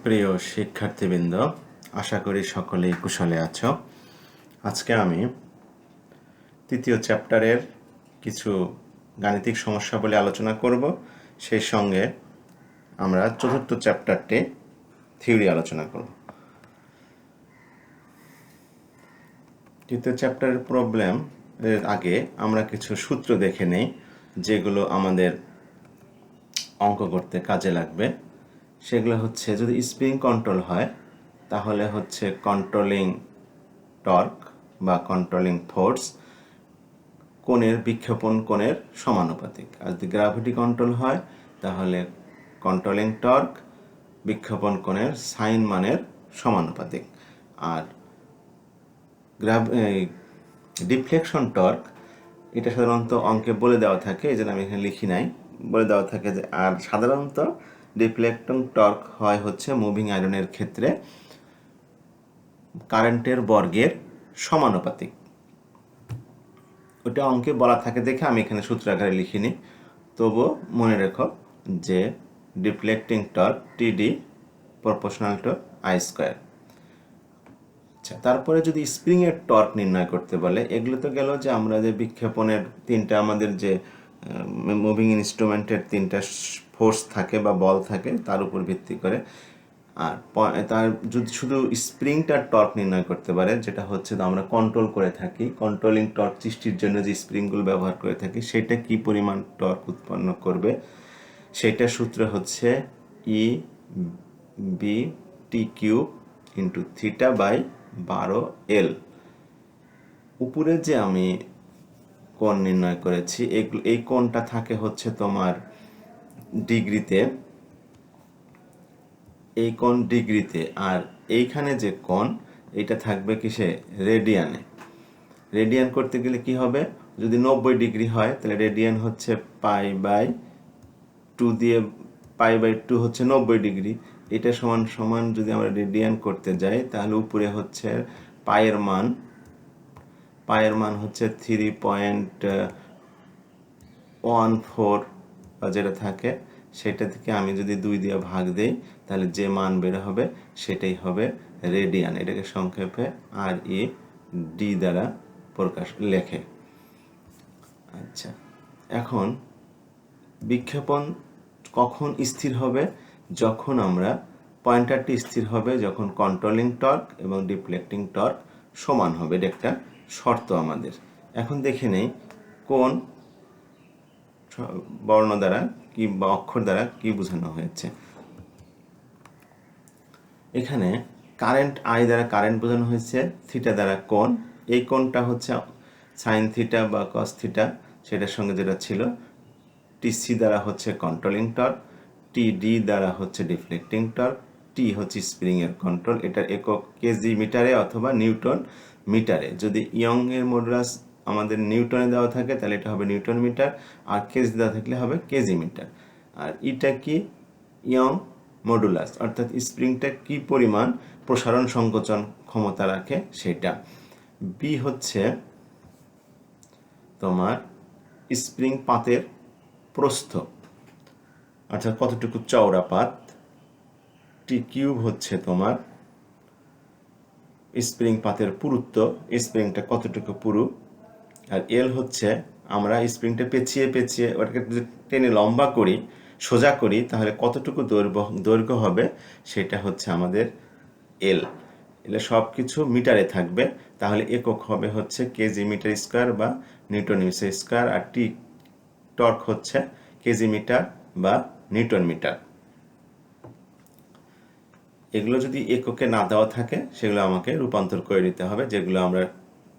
প্রিয় শিক্ষার্থীবৃন্দ, আশা করি সকলেই কুশলে আছো। আজকে আমি তৃতীয় চ্যাপ্টারের কিছু গাণিতিক সমস্যা বলে আলোচনা করব। সেই সঙ্গে আমরা চতুর্থ চ্যাপ্টারটি থিওরি আলোচনা করব। তৃতীয় চ্যাপ্টারের প্রবলেম এর আগে আমরা কিছু সূত্র দেখে নেই, যেগুলো আমাদের অঙ্ক করতে কাজে লাগবে। সেগুলো হচ্ছে, যদি স্প্রিং কন্ট্রোল হয় তাহলে হচ্ছে কন্ট্রোলিং টর্ক বা কন্ট্রোলিং ফোর্স কোণের বিক্ষেপণ কোণের সমানুপাতিক। আর যদি গ্র্যাভিটি কন্ট্রোল হয় তাহলে কন্ট্রোলিং টর্ক বিক্ষেপণ কোণের সাইন মানের সমানুপাতিক। আর ডিফ্লেকশন টর্ক, এটা সাধারণত অঙ্কে বলে দেওয়া থাকে, এই জন্য আমি এখানে লিখি নাই, বলে দেওয়া থাকে যে, আর সাধারণত ডিফ্লেকশন টর্ক হয় হচ্ছে মুভিং আয়রনের ক্ষেত্রে কারেন্টের বর্গের সমানুপাতিক। ওটা অঙ্কে বলা থাকে দেখে আমি এখানে সূত্র আকারে লিখিনি। তবুও মনে রেখো যে ডিফ্লেক্টিং টর্ক টিডি প্রপোর্শনাল টু আই স্কোয়ার। আচ্ছা, তারপরে যদি স্প্রিংয়ের টর্ক নির্ণয় করতে বলে, এগুলো তো গেল যে আমরা যে বিক্ষেপণের তিনটা, আমাদের যে মুভিং ইনস্ট্রুমেন্টের তিনটা ফোর্স থাকে বা বল থাকে তার উপর ভিত্তি করে। আর তার যদি শুধু স্প্রিংটার টর্ক নির্ণয় করতে পারে, যেটা হচ্ছে আমরা কন্ট্রোল করে থাকি, কন্ট্রোলিং টর্ক সৃষ্টির জন্য যে স্প্রিংগুলো ব্যবহার করে থাকি, সেটা কি পরিমাণ টর্ক উৎপন্ন করবে, সেটা সূত্র হচ্ছে E B T cube into theta by 12L। উপরে যে আমি কোণ নির্ণয় করেছি, এই কোণটা থাকে হচ্ছে তোমার ডিগ্রিতে, এই কোণ ডিগ্রিতে, আর এইখানে যে কোণ এটা থাকবে কিসে, রেডিয়ানে। রেডিয়ান করতে গেলে কি হবে, যদি 90 ডিগ্রি হয় তাহলে রেডিয়ান হচ্ছে π/2 দিয়ে, π/2 হচ্ছে 90 ডিগ্রি। এটা সমান সমান যদি আমরা রেডিয়ান করতে যাই তাহলে উপরে হচ্ছে পায়ের মান হচ্ছে 3.14 বা যেটা থাকে, সেটা থেকে আমি যদি 2 দিয়ে ভাগ দেই তাহলে যে মান বের হবে সেটাই হবে রেডিয়ান। এটাকে সংক্ষেপে RED দ্বারা প্রকাশ লেখে। আচ্ছা, এখন বিক্ষেপণ কখন স্থির হবে, যখন আমরা পয়েন্টারটি স্থির হবে যখন কন্ট্রোলিং টর্ক এবং ডিফ্লেক্টিং টর্ক সমান হবে। এটা একটা শর্ত আমাদের। এখন দেখে নেই কোন বর্ণ দ্বারা কি বা অক্ষর দ্বারা কি বোঝানো হয়েছে। এখানে কারেন্ট আই দ্বারা কারেন্ট বোঝানো হয়েছে, থিটা দ্বারা কোণ, এই কোণটা হচ্ছে সাইন থিটা বা কস থিটা, সেটার সঙ্গে যেটা ছিল। টিসি দ্বারা হচ্ছে কন্ট্রোলিং টর্ক, টিডি দ্বারা হচ্ছে ডিফ্লেক্টিং টর্ক, টি হচ্ছে স্প্রিংয়ের কন্ট্রোল। এটার একক কেজি মিটারে অথবা নিউটন মিটারে। যদি ইয়ং এর মডুলাস আমাদের নিউটনে দেওয়া থাকে তাহলে এটা হবে নিউটন মিটার, আর কেজি দেওয়া থাকলে হবে কেজি মিটার। আর এটা কি, ইয়ং মডুলাস, অর্থাৎ স্প্রিংটা কি পরিমাণ প্রসারণ সংকোচন ক্ষমতা রাখে সেটা। বি হচ্ছে তোমার স্প্রিং পাতের প্রস্থ, অর্থাৎ কতটুকু চওড়া পাত। টি কিউব হচ্ছে তোমার স্প্রিং পাতের পুরুত্ব, স্প্রিংটা কতটুকু পুরু। আর এল হচ্ছে আমরা স্প্রিংটা পেঁচিয়ে পেঁচিয়ে ওটাকে যদি টেনে লম্বা করি, সোজা করি, তাহলে কতটুকু দৈর্ঘ্য হবে সেটা হচ্ছে আমাদের এল। এলে সব কিছু মিটারে থাকবে, তাহলে একক হবে হচ্ছে কেজি মিটার স্কোয়ার বা নিউটন মিটার স্কোয়ার। আর টি টর্ক হচ্ছে কেজি মিটার বা নিউটন মিটার। এগুলো যদি এককে না দেওয়া থাকে সেগুলো আমাকে রূপান্তর করে নিতে হবে, যেগুলো আমরা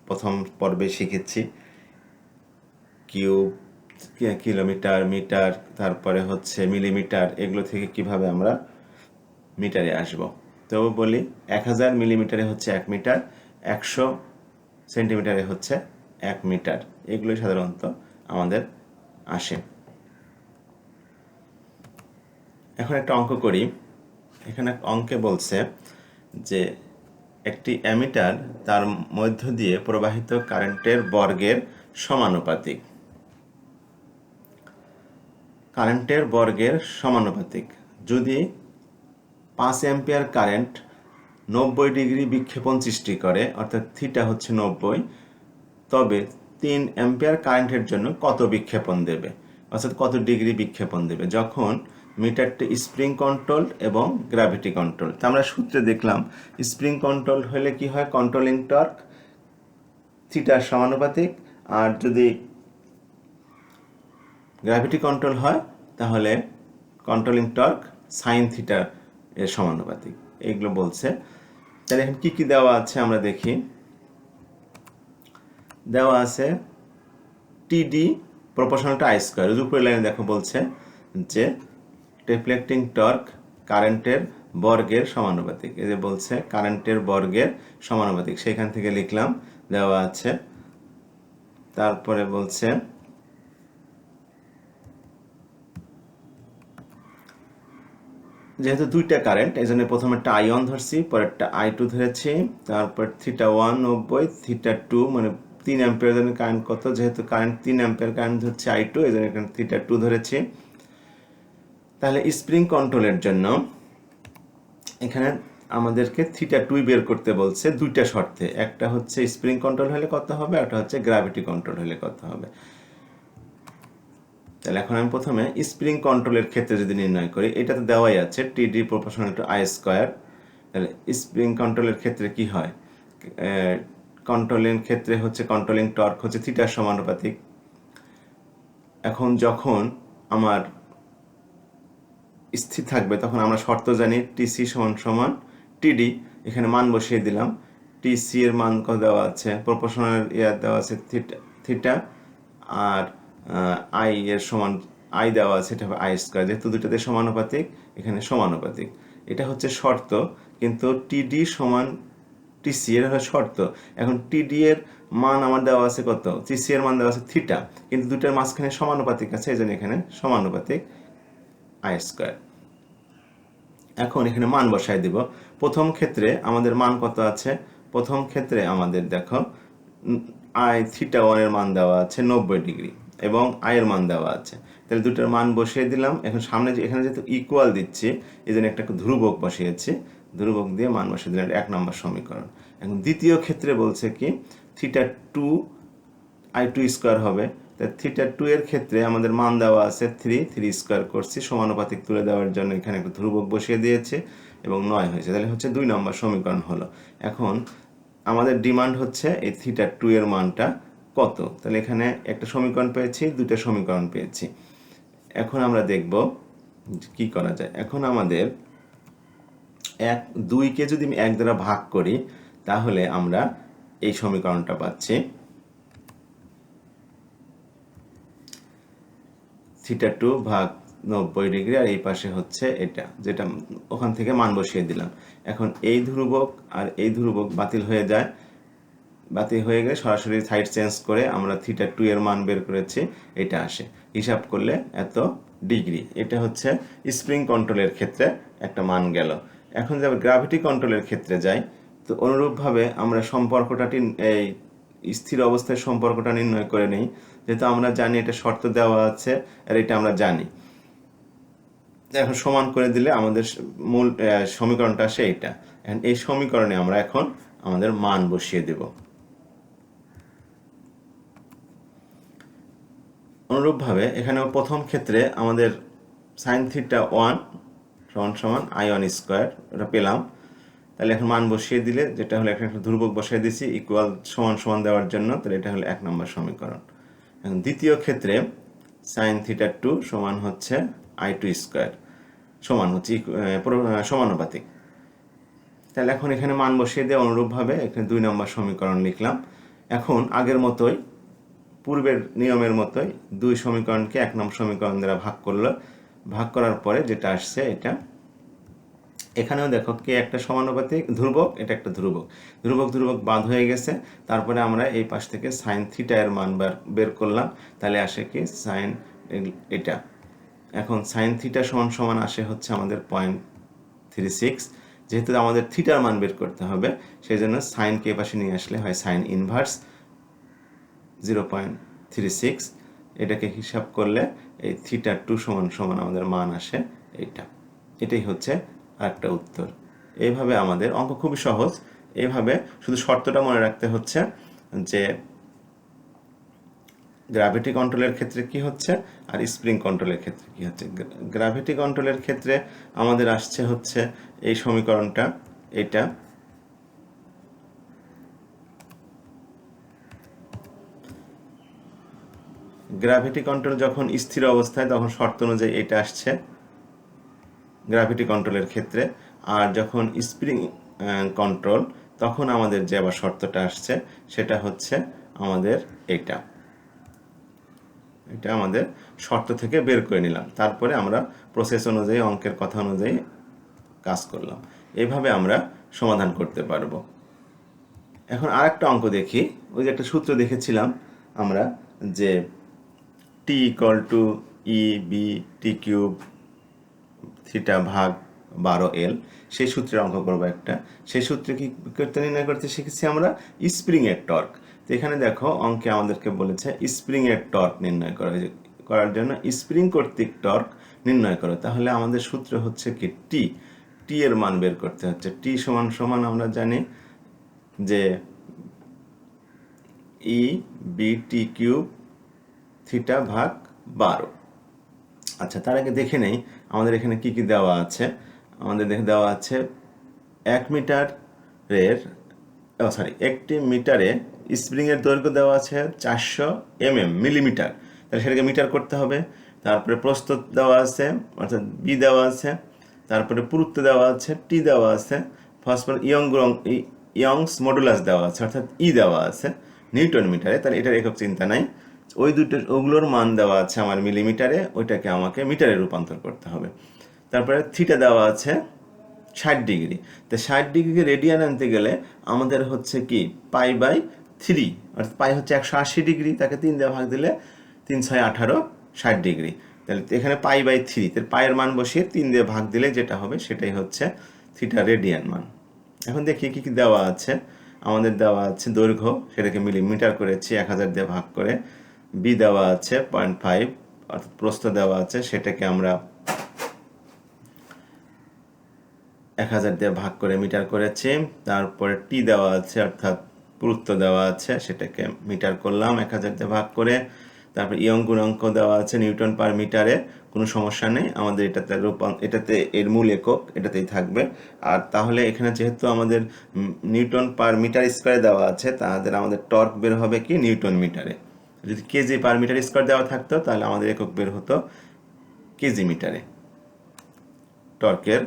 প্রথম পর্বে শিখেছি। কিউব, কিলোমিটার, মিটার, তারপরে হচ্ছে মিলিমিটার, এগুলো থেকে কিভাবে আমরা মিটারে আসব। তো বলি 1000 মিলিমিটারে হচ্ছে 1 মিটার, 100 সেন্টিমিটারে হচ্ছে 1 মিটার। এগুলোই সাধারণত আমাদের আসে। এখন একটা অঙ্ক করি। এখানে অঙ্কে বলছে যে একটি অ্যামিটার তার মধ্য দিয়ে প্রবাহিত কারেন্টের বর্গের সমানুপাতিক। কারেন্টের বর্গের সমানুপাতিক যদি 5 অ্যাম্পিয়ার কারেন্ট 90 ডিগ্রি বিক্ষেপণ সৃষ্টি করে, অর্থাৎ থিটা হচ্ছে 90, তবে 3 অ্যাম্পিয়ার কারেন্টের জন্য কত বিক্ষেপণ দেবে, অর্থাৎ কত ডিগ্রি বিক্ষেপণ দেবে যখন মিটারটি স্প্রিং কন্ট্রোল এবং গ্র্যাভিটি কন্ট্রোল। তা আমরা সূত্রে দেখলাম স্প্রিং কন্ট্রোল হলে কি হয়, কন্ট্রোলিং টর্ক থিটার সমানুপাতিক, আর যদি গ্র্যাভিটি কন্ট্রোল হয় তাহলে কন্ট্রোলিং টর্ক সাইন থিটা এর সমানুপাতিক। এইগুলো বলছে। তাহলে এখন কি কি দেওয়া আছে আমরা দেখি। দেওয়া আছে টিডি প্রপোর্শনাল টু আই স্কয়ার। উপরের লাইনে দেখো বলছে যে রিফ্লেক্টিং টর্ক কারেন্টের বর্গের সমানুপাতিক। এই যে বলছে কারেন্টের বর্গের সমানুপাতিক, সেখান থেকে লিখলাম, দেওয়া আছে। তারপরে বলছে যেহেতু দুইটা কারেন্ট, এই জন্য প্রথমে একটা I1 ধরছি, পরেরটা I2 ধরেছি, তারপর θ1 90, θ2 মানে 3 অ্যাম্পিয়ার জন্য কারেন্ট কত, যেহেতু কারেন্ট 3 অ্যাম্পিয়ার কারেন্ট হচ্ছে I2, এই জন্য এখানে θ2 ধরেছি। তাহলে স্প্রিং কন্ট্রোলের জন্য এখানে আমাদেরকে θ2 বের করতে বলছে দুইটা শর্তে। একটা হচ্ছে স্প্রিং কন্ট্রোল হলে কত হবে, একটা হচ্ছে গ্র্যাভিটি কন্ট্রোল হলে কত হবে। তাহলে এখন আমি প্রথমে স্প্রিং কন্ট্রোলের ক্ষেত্রে যদি নির্ণয় করি, এটা তো দেওয়াই আছে টিডি প্রপোর্শনাল টু আই স্কয়ার। তাহলে স্প্রিং কন্ট্রোলের ক্ষেত্রে কি হয়, কন্ট্রোলিং ক্ষেত্রে হচ্ছে কন্ট্রোলিং টর্ক হচ্ছে থিটার সমানুপাতিক। এখন যখন আমার স্থির থাকবে তখন আমরা শর্ত জানি টিসি সমান সমান টিডি, এখানে মান বসিয়ে দিলাম। টিসি এর মান কত দেওয়া আছে, প্রপোর্শনাল দেওয়া আছে থিটা, আর আই এর সমান আই দেওয়া আছে, এটা হবে আই স্কয়ার। যেহেতু দুটোতে সমানুপাতিক, এখানে সমানুপাতিক, এটা হচ্ছে শর্ত। কিন্তু টিডি সমান টিসি এর হলো শর্ত। এখন টিডি এর মান আমার দেওয়া আছে কত, টিসি এর মান দেওয়া আছে থিটা, কিন্তু দুটার মাঝখানে সমানুপাতিক আছে, এই জন্য এখানে সমানুপাতিক আই স্কয়ার। এখন এখানে মান বসাই দিব। প্রথম ক্ষেত্রে আমাদের মান কত আছে, প্রথম ক্ষেত্রে আমাদের দেখো আই θ1 এর মান দেওয়া আছে 90 ডিগ্রি এবং আই এর মান দেওয়া আছে। তাহলে দুটোর মান বসিয়ে দিলাম। এখন সামনে এখানে যেহেতু ইকুয়াল দিচ্ছি, এই জন্য একটা ধ্রুবক বসিয়েছি, ধ্রুবক দিয়ে মান বসিয়ে দিলাম, 1 নম্বর সমীকরণ। এখন দ্বিতীয় ক্ষেত্রে বলছে কি θ2 I2 স্কয়ার হবে। তাই θ2 এর ক্ষেত্রে আমাদের মান দেওয়া আছে 3 স্কয়ার করছি, সমানুপাতিক তুলে দেওয়ার জন্য এখানে একটা ধ্রুবক বসিয়ে দিয়েছে এবং 9 হয়েছে। তাহলে হচ্ছে 2 নম্বর সমীকরণ হলো। এখন আমাদের ডিমান্ড হচ্ছে এই θ2 এর মানটা কত। তাহলে এখানে একটা সমীকরণ পেয়েছি, দুটো সমীকরণ পেয়েছি। এখন আমরা দেখব কি করা যায়। এখন আমাদের 2কে যদি আমি 1 দ্বারা ভাগ করি তাহলে আমরা এই সমীকরণটা পাচ্ছি, θ2 ভাগ 90 ডিগ্রি, আর এই পাশে হচ্ছে এটা, যেটা ওখান থেকে মান বসিয়ে দিলাম। এখন এই ধ্রুবক আর এই ধ্রুবক বাতিল হয়ে যায়, বাতিল হয়ে গেলে সরাসরি সাইড চেঞ্জ করে আমরা θ2 এর মান বের করেছি, এটা আসে। হিসাব করলে এত ডিগ্রি। এটা হচ্ছে স্প্রিং কন্ট্রোলের ক্ষেত্রে একটা মান গেল। এখন যদি গ্র্যাভিটি কন্ট্রোলের ক্ষেত্রে যাই, তো অনুরূপভাবে আমরা সম্পর্কটা এই স্থির অবস্থায় সম্পর্কটা নির্ণয় করে নেই। যেহেতু আমরা জানি এটা শর্ত দেওয়া আছে আর এটা আমরা জানি, এখন সমান করে দিলে আমাদের মূল সমীকরণটা আসে এইটা। এখন এই সমীকরণে আমরা এখন আমাদের মান বসিয়ে দেব। অনুরূপভাবে এখানে প্রথম ক্ষেত্রে আমাদের সাইন θ1 সমান সমান I1 স্কয়ার, এটা পেলাম। তাহলে এখন মান বসিয়ে দিলে, যেটা হলো একটা ধ্রুবক বসিয়ে দিয়েছি ইকুয়াল সমান সমান দেওয়ার জন্য, তাহলে এটা হলো 1 নম্বর সমীকরণ। এখন দ্বিতীয় ক্ষেত্রে সাইন θ2 সমান হচ্ছে I2 স্কয়ার, সমান হচ্ছে সমানুপাতিক। তাহলে এখন এখানে মান বসিয়ে দিয়ে অনুরূপভাবে এখানে 2 নম্বর সমীকরণ লিখলাম। এখন আগের মতোই, পূর্বের নিয়মের মতোই 2 সমীকরণকে 1 নম্বর সমীকরণ দ্বারা ভাগ করলো। ভাগ করার পরে যেটা আসছে এটা, এখানেও দেখো কে একটা সমানুপাতিক ধ্রুবক, এটা একটা ধ্রুবক, ধ্রুবক ধ্রুবক বাদ হয়ে গেছে। তারপরে আমরা এই পাশ থেকে সাইন থিটা এর মান বের করলাম, তাহলে আসে কি সাইন এটা। এখন সাইন থিটা সমান সমান আসে হচ্ছে আমাদের 0.36। যেহেতু আমাদের থিটার মান বের করতে হবে, সেই জন্য সাইনকে পাশে নিয়ে আসলে হয় সাইন ইনভার্স 0.36। এটাকে হিসাব করলে এই θ2 সমান সমান আমাদের মান আসে এইটা। এটাই হচ্ছে আর একটা উত্তর। এইভাবে আমাদের অঙ্ক খুবই সহজ। এইভাবে শুধু শর্তটা মনে রাখতে হচ্ছে যে গ্র্যাভিটি কন্ট্রোলের ক্ষেত্রে কি হচ্ছে আর স্প্রিং কন্ট্রোলের ক্ষেত্রে কি হচ্ছে। গ্র্যাভিটি কন্ট্রোলের ক্ষেত্রে আমাদের আসছে হচ্ছে এই সমীকরণটা, এটা গ্র্যাভিটি কন্ট্রোল যখন স্থির অবস্থায় তখন শর্ত অনুযায়ী এটা আসছে গ্র্যাভিটি কন্ট্রোলের ক্ষেত্রে, আর যখন স্প্রিং কন্ট্রোল তখন আমাদের যে আবার শর্তটা আসছে সেটা হচ্ছে আমাদের এটা আমাদের শর্ত থেকে বের করে নিলাম, তারপরে আমরা প্রসেস অনুযায়ী অঙ্কের কথা অনুযায়ী কাজ করলাম। এইভাবে আমরা সমাধান করতে পারবো। এখন আরেকটা অঙ্ক দেখি। ওই যে একটা সূত্র দেখেছিলাম আমরা যে T equal to E B T cube theta ভাগ 12L, সেই সূত্রের অঙ্ক করবো একটা। সেই সূত্রে কি করতে নির্ণয় করতে শিখেছি আমরা স্প্রিংয়ের টর্ক। তো এখানে দেখো অঙ্কে আমাদেরকে বলেছে স্প্রিংয়ের টর্ক নির্ণয় করার জন্য স্প্রিং কর্তৃক টর্ক নির্ণয় করো। তাহলে আমাদের সূত্র হচ্ছে কি টি এর মান বের করতে হচ্ছে। টি সমান সমান আমরা জানি যে E B T cube theta ভাগ 12। আচ্ছা, তার আগে দেখে নেই আমাদের এখানে কি কি দেওয়া আছে। আমাদের দেওয়া আছে 1 মিটারের একটি মিটারে স্প্রিংয়ের দৈর্ঘ্য দেওয়া আছে 400 মিলিমিটার। তাহলে সেটাকে মিটার করতে হবে। তারপরে প্রস্থ দেওয়া আছে অর্থাৎ বি দেওয়া আছে, তারপরে পুরুত্ব দেওয়া আছে টি দেওয়া আছে, ফসফরাস ইয়ংস মডুলাস দেওয়া আছে অর্থাৎ ই দেওয়া আছে নিউটন মিটারে। তাহলে এটার একক চিন্তা নাই। ওগুলোর মান দেওয়া আছে আমার মিলিমিটারে, ওইটাকে আমাকে মিটারে রূপান্তর করতে হবে। তারপরে থিটা দেওয়া আছে 60 ডিগ্রি। তো 60 ডিগ্রিকে রেডিয়ান আনতে গেলে আমাদের হচ্ছে কি π/3, অর্থাৎ পাই হচ্ছে 180 ডিগ্রি, তাকে 3 দিয়ে ভাগ দিলে 3 6 18 60 ডিগ্রি। তাহলে এখানে π/3, তাহলে পায়ের মান বসিয়ে 3 দিয়ে ভাগ দিলে যেটা হবে সেটাই হচ্ছে থিটা রেডিয়ান মান। এখন দেখি কি কি দেওয়া আছে। আমাদের দেওয়া আছে দৈর্ঘ্য, সেটাকে মিলিমিটার করেছি 1000 দিয়ে ভাগ করে। বি দেওয়া আছে 0.5 অর্থাৎ প্রস্থ দেওয়া আছে, সেটাকে আমরা 1000 দিয়ে ভাগ করে মিটার করেছি। তারপরে টি দেওয়া আছে অর্থাৎ পুরুত্ব দেওয়া আছে, সেটাকে মিটার করলাম 1000 দিয়ে ভাগ করে। তারপরে ইয়ং গুণাঙ্ক দেওয়া আছে নিউটন পার মিটারে, কোনো সমস্যা নেই, আমাদের এটাতে এর মূল একক এটাতেই থাকবে। আর তাহলে এখানে যেহেতু আমাদের নিউটন পার মিটার স্কোয়ারে দেওয়া আছে, তাহলে আমাদের টর্ক বের হবে কি নিউটন মিটারে। যদি কেজি পার মিটার স্কোয়ার দেওয়া থাকতো তাহলে আমাদের একক বের হতো কেজি মিটারে, টর্কের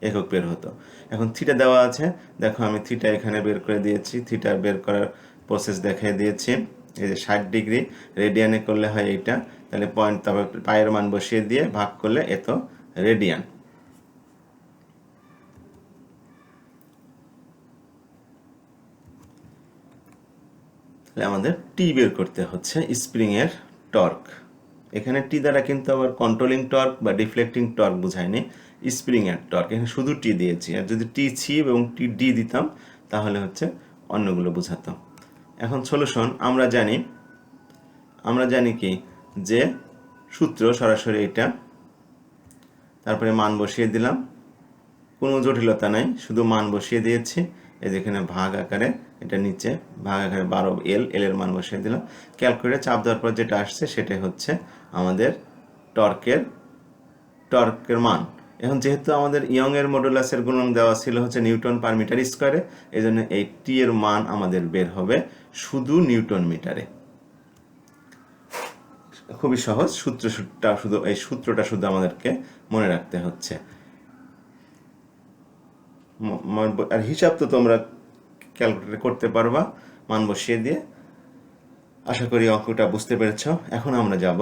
একক বের হতো। এখন থিটা দেওয়া আছে, দেখো আমি থিটা এখানে বের করে দিয়েছি, থিটা বের করার প্রসেস দেখিয়ে দিয়েছি। এই যে 60 ডিগ্রি রেডিয়ানে করলে হয় এইটা, তাহলে তবে পায়ের মান বসিয়ে দিয়ে ভাগ করলে এত রেডিয়ান। তাহলে আমাদের টি বের করতে হচ্ছে স্প্রিংয়ের টর্ক। এখানে টি দ্বারা কিন্তু আবার কন্ট্রোলিং টর্ক বা ডিফ্লেক্টিং টর্ক বোঝায়নি, স্প্রিংয়ের টর্ক। এখানে শুধু টি দিয়েছি, আর যদি টি সি এবং টি ডি দিতাম তাহলে হচ্ছে অন্যগুলো বোঝাতাম। এখন সলিউশন আমরা জানি কি যে সূত্র সরাসরি এটা, তারপরে মান বসিয়ে দিলাম, কোনো জটিলতা নাই, শুধু মান বসিয়ে দিয়েছি। এই যেখানে ভাগ আকারে এটা নিচে ভাগ আকারে 12L, এর মান বসিয়ে দিলাম। ক্যালকুলেটরে চাপ দেওয়ার পর যেটা আসছে সেটাই হচ্ছে আমাদের টর্কের মান। এখন যেহেতু আমাদের ইয়ং এর মডুলাসের গুণন দেওয়া ছিল হচ্ছে নিউটন পার মিটার স্কোয়ারে, এই জন্য এই টি এর মান আমাদের বের হবে শুধু নিউটন মিটারে। খুবই সহজ, এই সূত্রটা শুধু আমাদেরকে মনে রাখতে হচ্ছে। আর হিসাব তো তোমরা ক্যালকুলেটরে করতে পারবা মান বসিয়ে দিয়ে। আশা করি অঙ্কটা বুঝতে পেরেছ। এখন আমরা যাব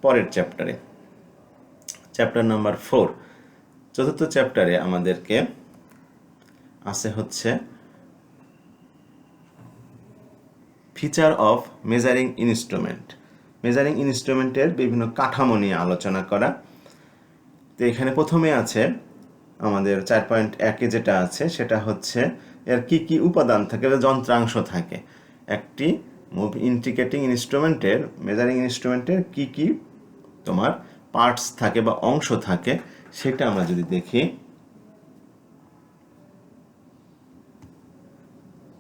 পরের চ্যাপ্টারে, চ্যাপ্টার নাম্বার 4। চতুর্থ চ্যাপ্টারে আমাদেরকে আছে হচ্ছে feature of measuring instrument. Measuring ইনস্ট্রুমেন্টের বিভিন্ন কাঠামো নিয়ে আলোচনা করা। তো এখানে প্রথমে আছে আমাদের 4.1-এ যেটা আছে সেটা হচ্ছে এর কি কি উপাদান থাকে বা যন্ত্রাংশ থাকে। একটি ইন্ডিকেটিং ইনস্ট্রুমেন্টের, মেজারিং ইনস্ট্রুমেন্টের কি কি তোমার পার্টস থাকে বা অংশ থাকে সেটা আমরা যদি দেখি,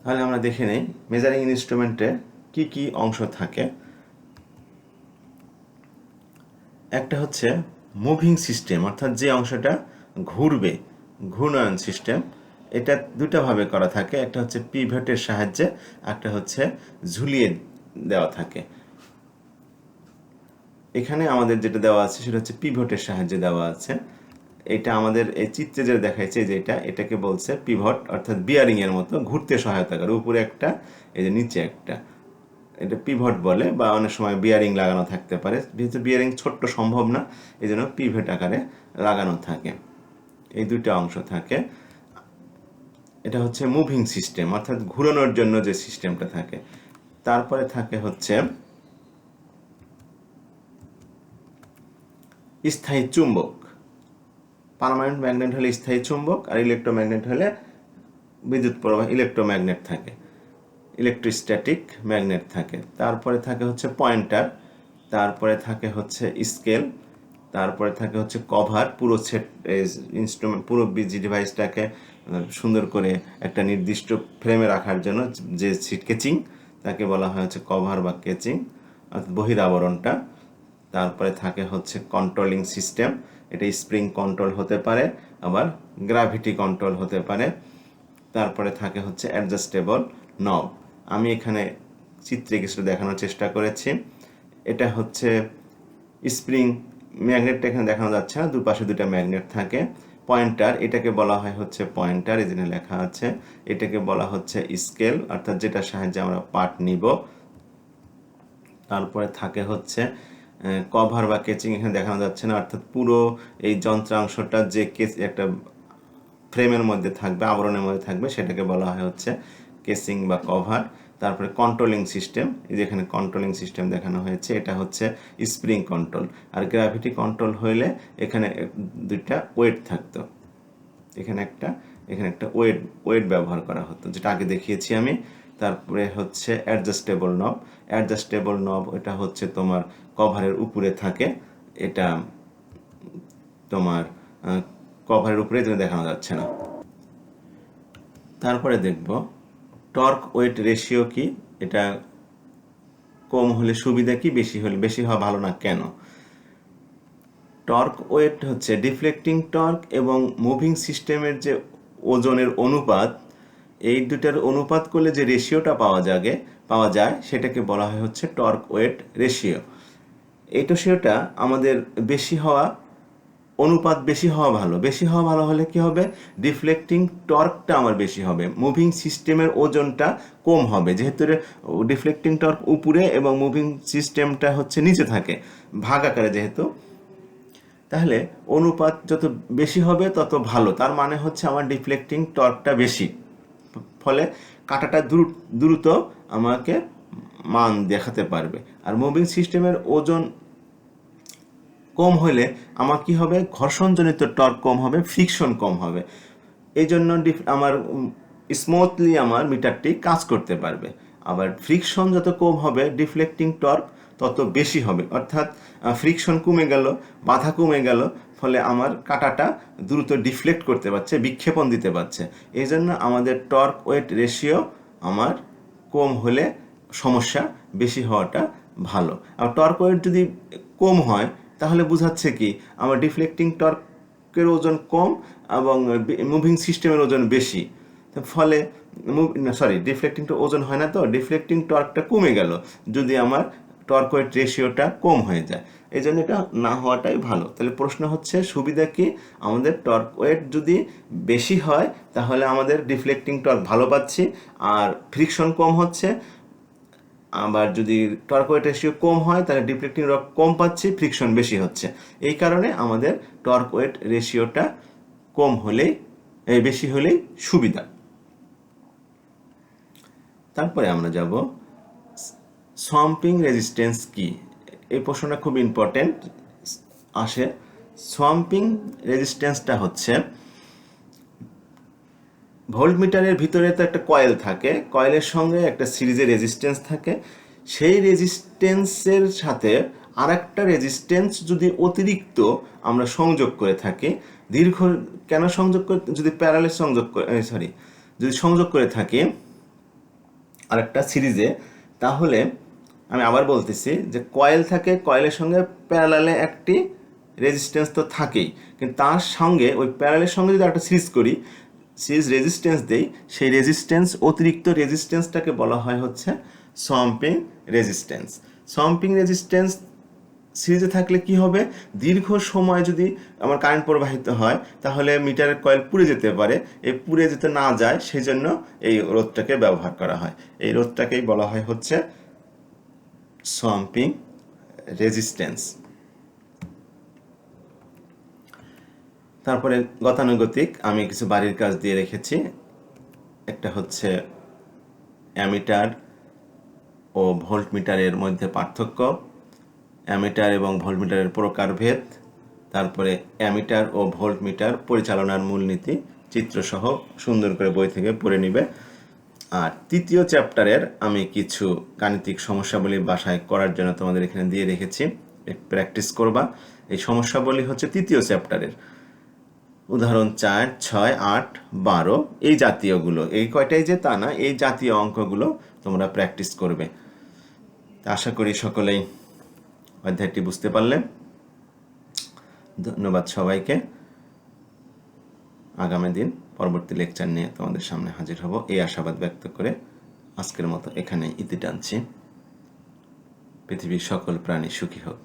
তাহলে আমরা দেখে নেই মেজারিং ইনস্ট্রুমেন্টে কি কি অংশ থাকে। একটা হচ্ছে মুভিং সিস্টেম, অর্থাৎ যে অংশটা ঘুরবে, ঘূর্ণায়ন সিস্টেম। এটা দুটা ভাবে করা থাকে, একটা হচ্ছে পিভটের সাহায্যে, একটা হচ্ছে ঝুলিয়ে দেওয়া থাকে। এখানে আমাদের যেটা দেওয়া আছে সেটা হচ্ছে পিভটের সাহায্যে দেওয়া আছে। এটা আমাদের এই চিত্রে যেটা দেখাইছে যে এটাকে বলছে পিভট, অর্থাৎ বিয়ারিং এর মতো ঘুরতে সহায়তা করে, উপরে একটা এই যে নিচে একটা, এটা পিভট বলে। বা অনেক সময় বিয়ারিং লাগানো থাকতে পারে, যেহেতু বিয়ারিং ছোট্ট সম্ভব না এই জন্য পিভট আকারে লাগানো থাকে। এই দুইটা অংশ থাকে। এটা হচ্ছে মুভিং সিস্টেম, অর্থাৎ ঘুরানোর জন্য যে সিস্টেমটা থাকে। তারপরে থাকে হচ্ছে স্থায়ী চুম্বক। পার্মানেন্ট ম্যাগনেট হলে স্থায়ী চুম্বক, আর ইলেকট্রোম্যাগনেট হলে বিদ্যুৎ প্রবাহ, ইলেকট্রোম্যাগনেট থাকে, ইলেকট্রোস্ট্যাটিক ম্যাগনেট থাকে। তারপরে থাকে হচ্ছে পয়েন্টার, তারপরে থাকে হচ্ছে স্কেল, তারপরে থাকে হচ্ছে কভার। পুরো সেট ইনস্ট্রুমেন্ট, পুরো বিজি ডিভাইসটাকে সুন্দর করে একটা নির্দিষ্ট ফ্রেমে রাখার জন্য যে কেচিং, তাকে বলা হয় হচ্ছে কভার বা কেচিং, অর্থাৎ বহিরাবরণটা। তারপরে থাকে হচ্ছে কন্ট্রোলিং সিস্টেম, এটা স্প্রিং কন্ট্রোল হতে পারে, আবার গ্র্যাভিটি কন্ট্রোল হতে পারে। তারপরে থাকে হচ্ছে অ্যাডজাস্টেবল নব। আমি এখানে চিত্রে কিছু দেখানোর চেষ্টা করেছি। এটা হচ্ছে স্প্রিং ম্যাগনেটটা এখানে দেখানো যাচ্ছে না, দুপাশে দুটা ম্যাগনেট থাকে। পয়েন্টার, এটাকে বলা হয় হচ্ছে পয়েন্টার, এই জন্য লেখা আছে। এটাকে বলা হচ্ছে স্কেল, অর্থাৎ যেটার সাহায্যে আমরা পার্ট নিব। তারপরে থাকে হচ্ছে কভার বা কেচিং, এখানে দেখানো যাচ্ছে না, অর্থাৎ পুরো এই যন্ত্রাংশটা যে একটা ফ্রেমের মধ্যে থাকবে, আবরণের মধ্যে থাকবে, সেটাকে বলা হয় হচ্ছে কেসিং বা কভার। তারপরে কন্ট্রোলিং সিস্টেম, এই যে এখানে কন্ট্রোলিং সিস্টেম দেখানো হয়েছে, এটা হচ্ছে স্প্রিং কন্ট্রোল। আর গ্র্যাভিটি কন্ট্রোল হইলে এখানে দুইটা ওয়েট থাকতো, এখানে একটা ওয়েট ব্যবহার করা হতো, যেটা আগে দেখিয়েছি আমি। তারপরে হচ্ছে অ্যাডজাস্টেবল নব। অ্যাডজাস্টেবল নব এটা হচ্ছে তোমার কভারের উপরে থাকে, এটা তোমার কভারের উপরে দেখানো যাচ্ছে না। তারপরে দেখব টর্ক ওয়েট রেশিও কি, এটা কম হলে সুবিধা কি, বেশি হওয়া ভালো না কেন? টর্ক ওয়েট হচ্ছে ডিফ্লেক্টিং টর্ক এবং মুভিং সিস্টেমের যে ওজনের অনুপাত, এই দুটার অনুপাত করলে যে রেশিওটা পাওয়া যায় সেটাকে বলা হয় হচ্ছে টর্ক ওয়েট রেশিও। এই রেশিওটা আমাদের অনুপাত বেশি হওয়া ভালো হলে কি হবে, ডিফ্লেক্টিং টর্কটা আমার বেশি হবে, মুভিং সিস্টেমের ওজনটা কম হবে, যেহেতু ডিফ্লেক্টিং টর্ক উপরে এবং মুভিং সিস্টেমটা হচ্ছে নিচে থাকে ভাগ আকারে যেহেতু। তাহলে অনুপাত যত বেশি হবে তত ভালো, তার মানে হচ্ছে আমার ডিফ্লেক্টিং টর্কটা বেশি, ফলে কাঁটাটা দ্রুত আমাকে মান দেখাতে পারবে। আর মুভিং সিস্টেমের ওজন কম হলে আমার কি হবে, ঘর্ষণজনিত টর্ক কম হবে, ফ্রিকশন কম হবে। এই জন্য আমার স্মুথলি আমার মিটারটি কাজ করতে পারবে। আবার ফ্রিকশন যত কম হবে ডিফ্লেক্টিং টর্ক তত বেশি হবে, অর্থাৎ ফ্রিকশন কমে গেল, বাধা কমে গেল, ফলে আমার কাঁটাটা দ্রুত ডিফ্লেক্ট করতে পারছে, বিক্ষেপণ দিতে পারছে। এই জন্য আমাদের টর্ক ওয়েট রেশিও আমার কম হলে সমস্যা, বেশি হওয়াটা ভালো। আর টর্ক ওয়েট যদি কম হয় তাহলে বোঝাচ্ছে কি, আমার ডিফ্লেক্টিং টর্কের ওজন কম এবং মুভিং সিস্টেমের ওজন বেশি, ফলে ডিফ্লেক্টিং ওজন হয় না, তো ডিফ্লেক্টিং টর্কটা কমে গেল যদি আমার টর্ক ওয়েট রেশিওটা কম হয়ে যায়। এই জন্য এটা না হওয়াটাই ভালো। তাহলে প্রশ্ন হচ্ছে সুবিধা কি, আমাদের টর্ক ওয়েট যদি বেশি হয় তাহলে আমাদের ডিফ্লেক্টিং টর্ক ভালো পাচ্ছি আর ফ্রিকশন কম হচ্ছে। আবার যদি টর্ক ওয়েট রেশিও কম হয় তাহলে ডিফ্লেক্টিং টর্ক কম পাচ্ছি, ফ্রিকশন বেশি হচ্ছে। এই কারণে আমাদের টর্ক ওয়েট রেশিওটা বেশি হলেই সুবিধা। তারপরে আমরা যাব সোয়াম্পিং রেজিস্ট্যান্স কি, এই প্রশ্নটা খুব ইম্পর্টেন্ট আসে। সোয়াম্পিং রেজিস্ট্যান্সটা হচ্ছে, ভোল্টমিটারের ভিতরে তো একটা কয়েল থাকে, কয়েলের সঙ্গে একটা সিরিজের রেজিস্ট্যান্স থাকে, সেই রেজিস্ট্যান্সের সাথে আর একটা রেজিস্ট্যান্স যদি অতিরিক্ত আমরা সংযোগ করে থাকি, যদি সংযোগ করে থাকি আরেকটা সিরিজে, তাহলে আমি আবার বলতেছি যে কয়েল থাকে, কয়েলের সঙ্গে প্যারালালে একটি রেজিস্ট্যান্স তো থাকেই, কিন্তু তার সঙ্গে ওই প্যারালের সঙ্গে যদি একটা সিরিজ করি, সিরিজ রেজিস্ট্যান্স দেই, সেই রেজিস্ট্যান্স, অতিরিক্ত রেজিস্ট্যান্সটাকে বলা হয় হচ্ছে সাম্পিং রেজিস্ট্যান্স। সাম্পিং রেজিস্ট্যান্স সিরিজে থাকলে কি হবে, দীর্ঘ সময় যদি আমার কারেন্ট প্রবাহিত হয় তাহলে মিটারের কয়েল পুড়ে যেতে পারে, এই পুড়ে যেতে না যায় সেই জন্য এই রোধটাকে ব্যবহার করা হয়। এই রোধটাকেই বলা হয় হচ্ছে সাম্পিং রেজিস্ট্যান্স। তারপরে গতানুগতিক আমি কিছু বাড়ির কাজ দিয়ে রেখেছি। একটা হচ্ছে অ্যামিটার ও ভোল্টমিটারের মধ্যে পার্থক্য, অ্যামিটার এবং ভোল্টমিটারের প্রকারভেদ, তারপরে অ্যামিটার ও ভোল্টমিটার পরিচালনার মূলনীতি চিত্রসহ সুন্দর করে বই থেকে পড়ে নিবে। আর তৃতীয় চ্যাপ্টারের আমি কিছু গাণিতিক সমস্যাবলী বাসায় করার জন্য তোমাদের এখানে দিয়ে রেখেছি, প্র্যাকটিস করবা। এই সমস্যাবলী হচ্ছে তৃতীয় চ্যাপ্টারের, উদাহরণ 4, 6, 8, 12 এই জাতীয়গুলো, এই কয়টাই যে তা না, এই জাতীয় অঙ্কগুলো তোমরা প্র্যাকটিস করবে। আশা করি সকলেই অধ্যায়টি বুঝতে পারলে। ধন্যবাদ সবাইকে। আগামী দিন পরবর্তী লেকচার নিয়ে তোমাদের সামনে হাজির হব এই আশাবাদ ব্যক্ত করে আজকের মতো এখানেই ইতি টানছি। পৃথিবীর সকল প্রাণী সুখী হোক।